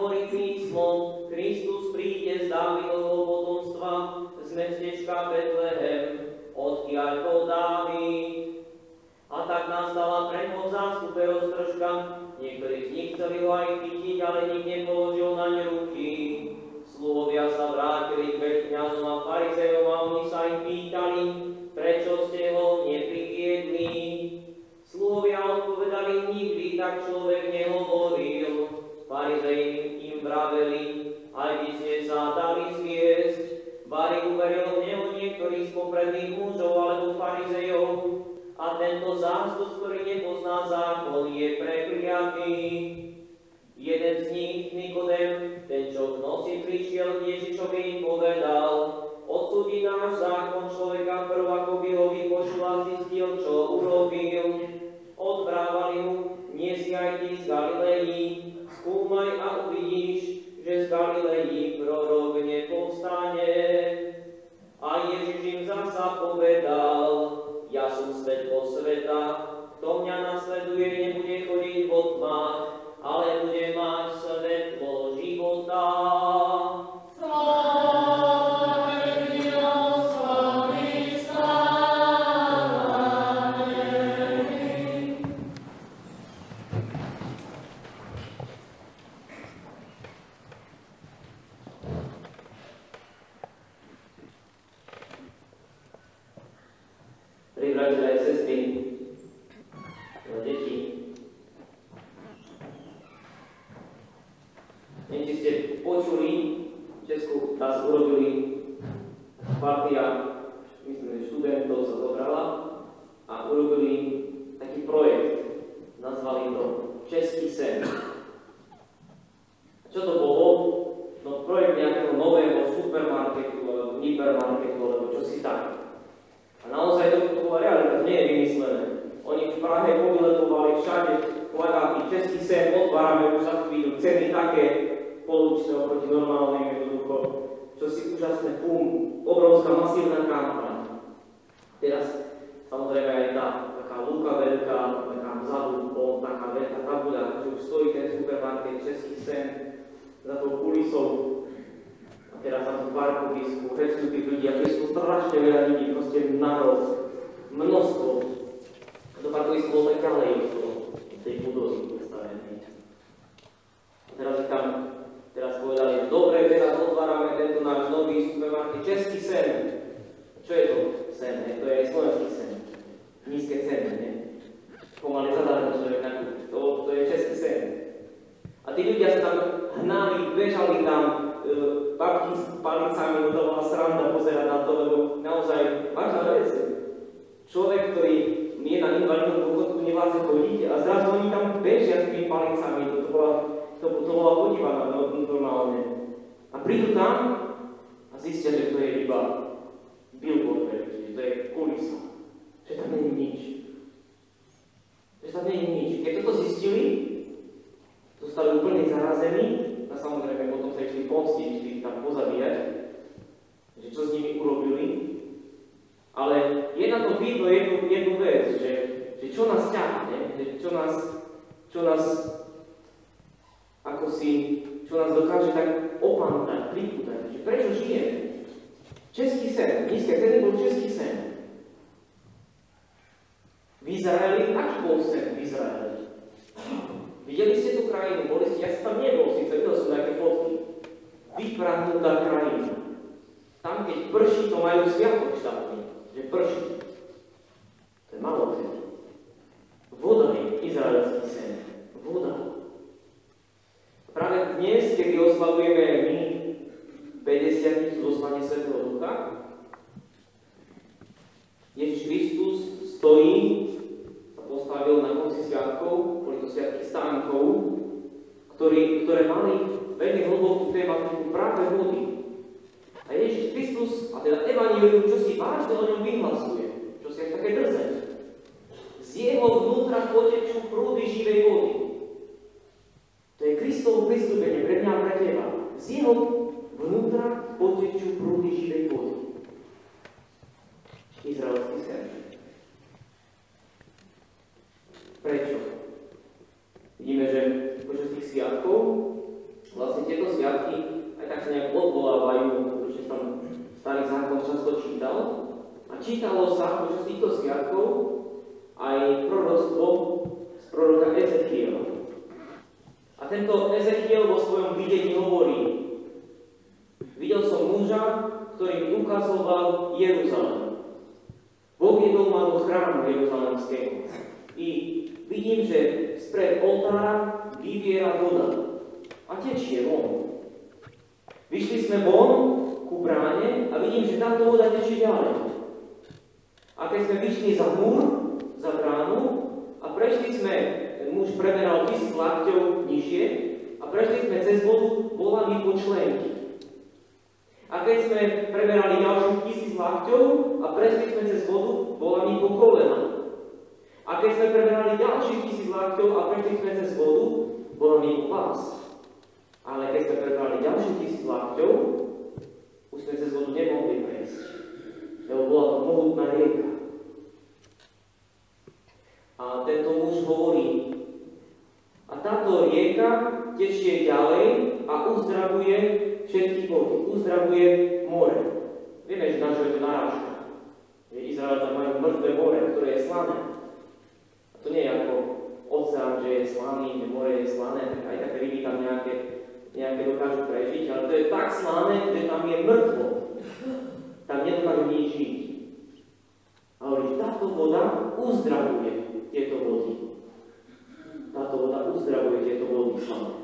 hovorí písmo, Kristus príde z Dávidovho potomstva, z mestečka Betlehem, odkiaľ bol Dávid. A tak nastala pre ňo v zástupe roztržka. Niektorí z nich chceli ho aj chytiť, ale nik nepoložil na ne ruky. Sluhovia sa vrátili k veľkňazom a farizejom a oni sa ich pýtali, prečo ste ho nepriviedli. Sluhovia odpovedali, nikdy tak človek nehovoril. Farizei im vraveli, aj vy ste sa dali zviesť. Bari uveril v neho niektorých z popredných mužov alebo farizejov. A tento zástup, ktorý nepozná zákon, je prekliatý. Jeden z nich, Nikodem, ten, čo v noci prišiel k Ježišovi, im povedal, odsúdi náš zákon človeka prv, ako by ho vypočul a zistil, čo urobil. Odvrávali mu, nie si aj ty z Galilei, skúmaj a uvidíš, že z Galilei prorok nepovstane. A Ježiš im zasa povedal, ja som svetlo sveta, kto mňa nasleduje, nebude chodiť vo tmách, ale bude mať svetlo života. Ktoré mali veľmi hlbokú tematiku práve vody. A Ježiš Kristus, a teda Evanjelium, čo si vážne o ňom vyhlasuje, čo si aj také drze. Z jeho vnútra potečú prúdy živej vody. To je Kristovo pristúpenie pre mňa a pre teba. Z jeho vnútra potečú prúdy živej vody. Izraelský sen. Prečo? Vidíme, že počas tých sviatkov vlastne to čítal. A čítalo sa počas týchto sviatkov aj proroctvo z proroka Ezechiela. A tento Ezechiel vo svojom videní hovorí: videl som muža, ktorý mi ukazoval Jeruzalém. Voviedol ma do chrámu jeruzalemského. I vidím, že spred oltára vyviera voda a tečie von. Vyšli sme von ku bráne a vidím, že táto voda tečie ďalej. A keď sme vyšli za múr, za bránu a prešli sme, ten muž premeral 1000 lakťov nižšie a prešli sme cez vodu, bola mi po členky. A keď sme premerali ďalších 1000 lakťov a prešli sme cez vodu, bola mi po kolena. A keď sme premerali ďalších 1000 lakťov a prešli sme cez vodu, bola mi po pás. Ale keď sme premerali ďalších 1000 lakťov, už sme cez vodu nemohli prejsť, lebo bola to mohutná rieka. A tento muž hovorí: a táto rieka tečie ďalej a uzdravuje všetky vody, uzdravuje more. Vieme, že na čo je to narážka. Izraelita majú mŕtve more, ktoré je slané. A to nie je ako oceán, že je slaný, že more je slané, tak aj také ryby tam nejaké dokážu prežiť, ale to je tak slané, že tam je mŕtvo. Tam nedokážu nič žiť. A hovorí, táto voda uzdravuje tieto vody. Táto voda uzdravuje tieto vody slané.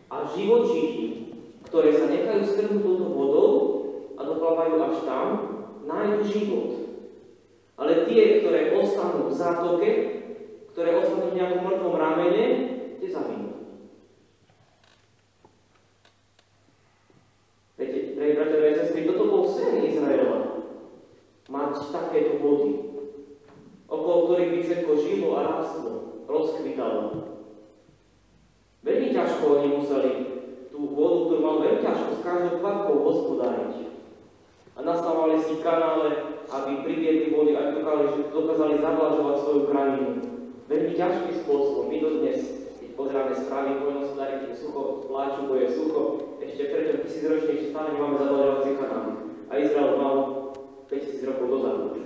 A živočíchy, ktoré sa nechajú strhnúť touto vodou a doplávajú až tam, nájdu život. Ale tie, ktoré ostanú v zátoke, ktoré ostanú v nejakom mŕtvom ramene, tie zahynú. Viete, bratia a sestry, toto bol sen Izraela. Mať takéto vody, okolo ktorých by všetko žilo a rástlo, rozkvitalo. Veľmi ťažko oni museli tú vodu, ktorú mal veľmi ťažko s každou kvapkou hospodáriť. A nastavovali si kanále, aby priviedli vody, aj dokázali zavlažovať svoju krajinu. Veľmi ťažkým spôsobom. My dodnes, keď pozeráme správy, poľnohospodári, keď sucho pláču, bo je sucho, ešte preto 1000 ročne ešte stále nemáme zavlažovacie kanály. A Izrael mal 5000 rokov dozadu už.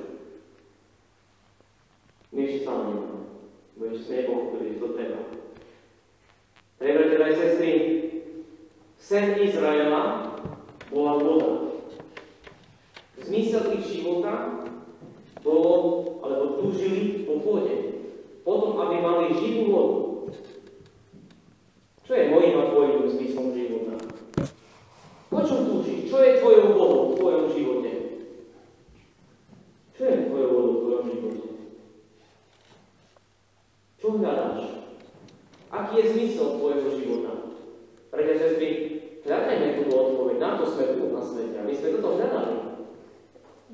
My ešte stále nemáme, bo ešte sme nepochopili, že to treba. Bratia a sestry, sen Izraela bola voda. Zmysel ich života bolo, alebo túžili po vode. Potom, aby mali živú vodu. Čo je mojím a tvojím zmyslom života? Po čom túžiš? Čo je tvojou vodou v tvojom živote? Čo je tvojou vodou v tvojom živote? Čo hľadáš? Aký je zmysel tvojho života? Bratia a sestry, hľadajme túto odpoveď. Na to sme tu na svete. A my sme toto hľadali.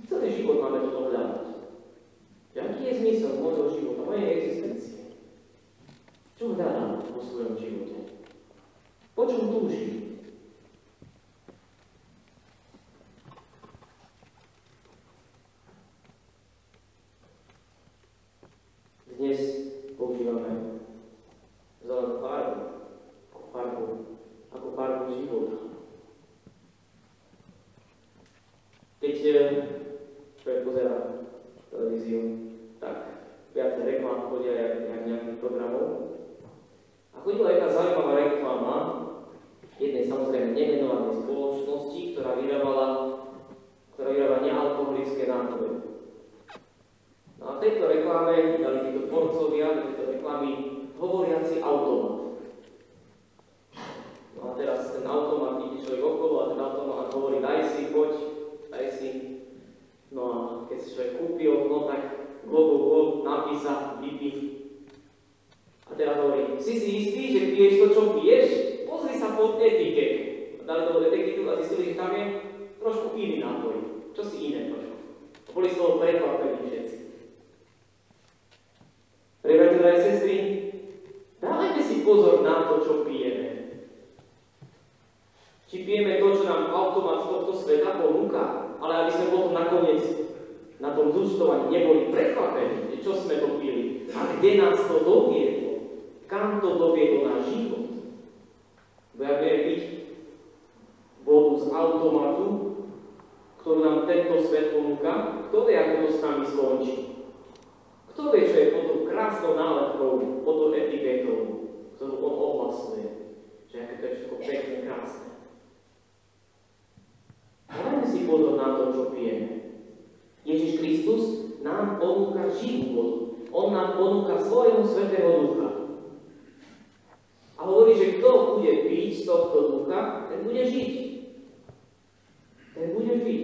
Celý život máme toto hľadať. Aký je zmysel môjho života, mojej existencie? Čo hľadám vo svojom živote? Po čom túžim? Dnes používame zelenú farbu ako farbu života. Keď človek pozerá televíziu, tak viacej reklám chodia aj nejakých programov. A chodila jedna zaujímavá reklama jednej samozrejme nemenovanej spoločnosti, ktorá vyrába nealkoholické nápoje. No a v tejto reklame dali títo tvorcovia do tejto reklamy hovoriaci automat. No a teraz ten automat ide človek okolo a ten automat hovorí: daj si, poď, daj si. No a keď si človek kúpil, no tak global napísa, vypí. A teraz hovorí: si istý, že piješ to, čo piješ? Pozri sa pod etiketu. Dali do etiketu a zistili, že tam je trošku iný nápoj. Čo si iné trošku. Boli z toho prekvapení všetci. Bratia a sestry, dávajte si pozor na to, čo pijeme. Či pijeme to, čo nám automat z tohto sveta ponúka, ale aby sme potom nakoniec na tom zúčtovaní neboli prekvapení, čo sme to pili a kde nás to doviedlo, kam to doviedlo náš život. Bo ja viem piť vodu z automatu, ktorú nám tento svet ponúka, kto vie, ako to s nami skončí? Kto vie, čo je pod tou krásnou nálepkou, pod tou etiketou, ktorú on ohlasuje, že aké to je všetko pekné, krásne. Dajme si pozor na to, čo pijeme. Ježiš Kristus nám ponúka živú vodu. On nám ponúka svojho Svätého Ducha. A hovorí, že kto bude piť z tohto ducha, ten bude žiť. Ten bude žiť.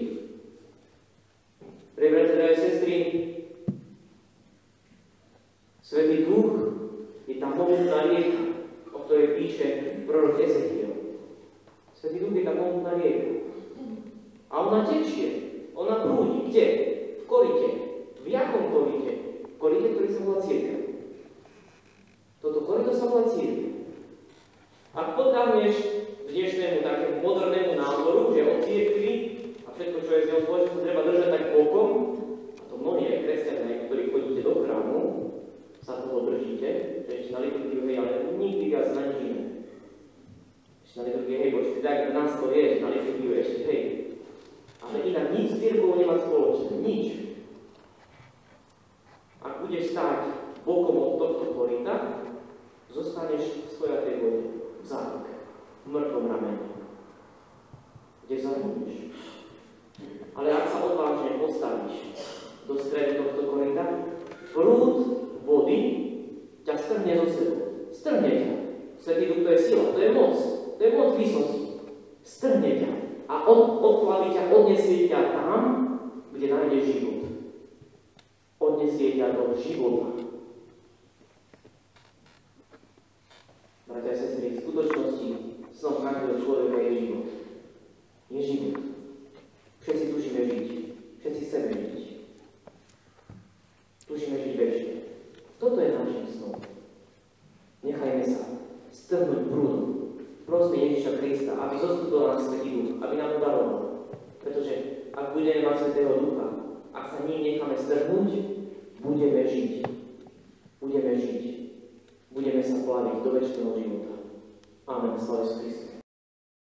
Pre bratia a sestry, Svätý Duch je tá mohutná rieka, o ktorej píše prorok Ezechiel. Svätý Duch je tá mohutná rieka. A ona tečie, ona prúdi. Kde? V korite. V jakom korite? V korite, ktorý sa volá cirkev. Toto korito sa volá cirkev. Ak podľahneš dnešnému takému modernému názoru, že o cirkvi a všetko, čo je z neho spoločné, sa treba držať tak bokom, a to mnohí aj kresťania, ktorí chodíte do chrámu, sa toho držíte, že ešte na liturgiu, hej, ale nikdy viac na nič iné. Ešte na liturgiu, hej, počkej, tak nás to je, na liturgiu ešte, hej. Ale inak nič s cirkvou nemá spoločné, nič. Ak budeš stáť bokom od tohto korita, zostaneš v spojatej vode, v záruke, v mŕtvom rameni, kde zahyneš. Ale ak sa odvážne postavíš do stredu tohto korita, prúd vody ťa strhne zo sebou. Strhne ťa. Svätý Duch, to je sila, to je moc výsosti. Strhne ťa a odplaví ťa, odnesie ťa tam, kde nájdeš život. Odnesie ťa do života. Bratia a sestry, v skutočnosti snom každého človeka je život. Je život. Všetci túžime žiť. Všetci chceme žiť. Túžime žiť večne. Toto je našim snom. Nechajme sa strhnúť prúdom. Prosme Ježiša Krista, aby zostúpil na nás Svätý Duch, aby nám daroval. Pretože ak budeme mať Svätého Ducha, ak sa ním necháme strhnúť, budeme žiť. Budeme žiť. Budeme sa plaviť do večného života. Amen. Sláva Ježišu Kristu.